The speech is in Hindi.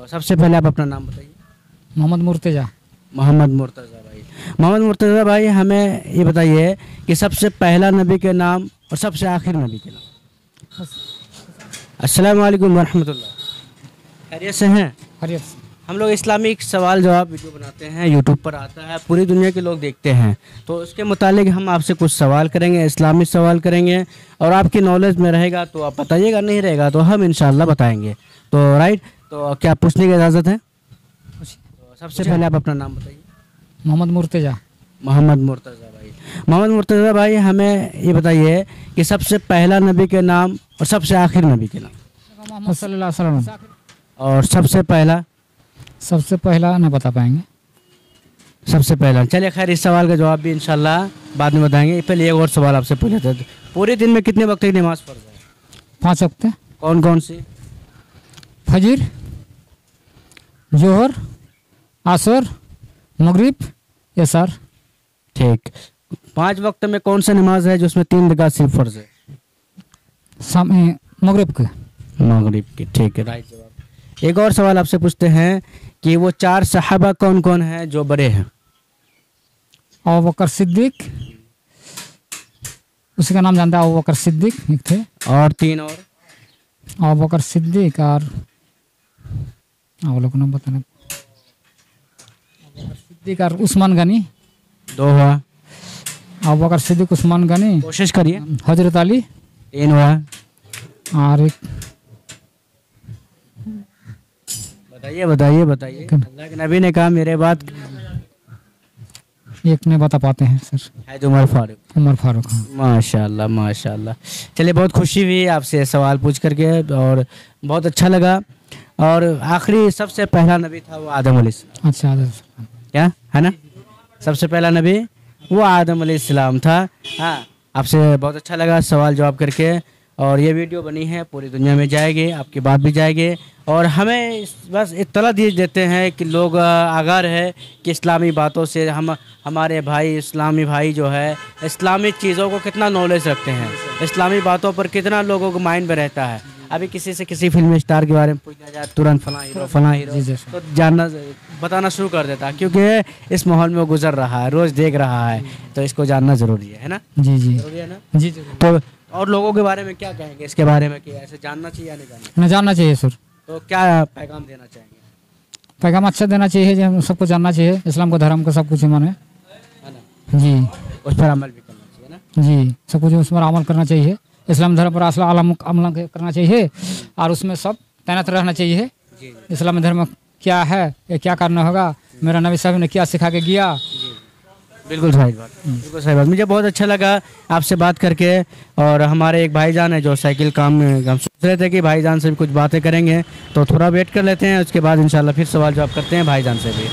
तो सबसे पहले आप अपना नाम बताइए। मोहम्मद मुर्तज़ा। मोहम्मद मुर्तज़ा भाई। मोहम्मद मुर्तज़ा भाई, हमें ये बताइए कि सबसे पहला नबी के नाम और सबसे आखिर नबी के नाम। अस्सलाम वालेकुम वरहमतुल्लाह। खैरियत से हैं? हरियत। हम लोग इस्लामिक सवाल जवाब वीडियो बनाते हैं, यूट्यूब पर आता है, पूरी दुनिया के लोग देखते हैं। तो उसके मुतालिक हम आपसे कुछ सवाल करेंगे, इस्लामिक सवाल करेंगे, और आपकी नॉलेज में रहेगा तो आप बताइएगा, नहीं रहेगा तो हम इंशाल्लाह बताएंगे। तो राइट, तो क्या पूछने की इजाज़त है? तो सबसे पहले आप अपना नाम बताइए। मोहम्मद मुर्तज़ा। मोहम्मद मुर्तज़ा भाई। मोहम्मद मुर्तज़ा भाई, हमें ये बताइए कि सबसे पहला नबी के नाम और सबसे आखिर नबी के नाम। मोहम्मद सल्लल्लाहु अलैहि वसल्लम। और सबसे पहला ना बता पाएंगे। सबसे पहला, चलिए खैर, इस सवाल का जवाब भी इंशाल्लाह बाद में बताएंगे। पहले एक और सवाल आपसे पूछ लेते हैं। पूरे दिन में कितने वक्त की नमाज़ पढ़ रहे हैं? 5 वक्त। कौन कौन सी? फजर, जोहर, असर, मगरिब, इशार। ठीक। 5 वक्त में कौन सा नमाज है जो उसमें 3 रकात सिर्फ फ़र्ज़ है? मगरिब के। मगरिब की, ठीक है, राइट जवाब। एक और सवाल आपसे पूछते हैं कि वो 4 सहाबा कौन कौन हैं जो बड़े हैं? अबू बकर सिद्दीक, उसी का नाम जानता है, अबू बकर सिद्दीक एक थे। और 3 और? अबू बकर सिद्दीक और लोग नाम बताना। अबू बकर सिद्दीक और उस्मान गनी। 2 हुआ। अबू बकर सिद्दीक, उस्मान गनी, कोशिश करिए। हजरत अली। 3 हुआ। और एक बताइए बताइए बताइए। अल्लाह के नबी ने कहा मेरे बाद एक नहीं बता पाते हैं सर। है उमर फारूक। उमर फारूक, हाँ। माशाल्लाह माशाल्लाह। चलिए, बहुत खुशी हुई आपसे सवाल पूछ करके और बहुत अच्छा लगा। और आखिरी सबसे पहला नबी था वो आदम अलैहिस्सलाम। अच्छा, क्या है ना? सबसे पहला नबी वो आदम अलैहिस्सलाम था। हाँ, आपसे बहुत अच्छा लगा सवाल जवाब करके। और ये वीडियो बनी है, पूरी दुनिया में जाएगी, आपकी बात भी जाएगी। और हमें बस इत्तला दी देते हैं कि लोग आगाह रहे कि इस्लामी बातों से हमारे भाई इस्लामी भाई जो है इस्लामी चीज़ों को कितना नॉलेज रखते हैं, इस्लामी बातों पर कितना लोगों को माइंड में रहता है। अभी किसी से किसी फिल्म स्टार के बारे में पूछा जाए, तुरंत फलां हीरो तो जानना बताना शुरू कर देता है, क्योंकि इस माहौल में वो गुजर रहा है, रोज़ देख रहा है, तो इसको जानना ज़रूरी है ना? जी जी, जरूरी है ना? जी। तो और लोगों के बारे में क्या कहेंगे इसके बारे में कि ऐसे जानना चाहिए या नहीं जानना? न जानना चाहिए सर। तो क्या पैगाम देना चाहेंगे? पैगाम अच्छा देना चाहिए, जो सबको जानना चाहिए, इस्लाम को, धर्म को, सब कुछ माने, है ना? जी। उस पर अमल भी करना चाहिए ना? जी, सब कुछ उस पर अमल करना चाहिए, इस्लाम धर्म पर अमल करना चाहिए, और उसमें सब तैनात रहना चाहिए। इस्लाम धर्म क्या है, ये क्या करना होगा, मेरा नबी साहब ने क्या सिखा के गया। बिल्कुल सही बात, बिल्कुल सही बात। मुझे बहुत अच्छा लगा आपसे बात करके। और हमारे एक भाईजान है जो साइकिल काम में, हम सोच रहे थे कि भाईजान से भी कुछ बातें करेंगे, तो थोड़ा वेट कर लेते हैं, उसके बाद इंशाल्लाह फिर सवाल जवाब करते हैं भाईजान से भी।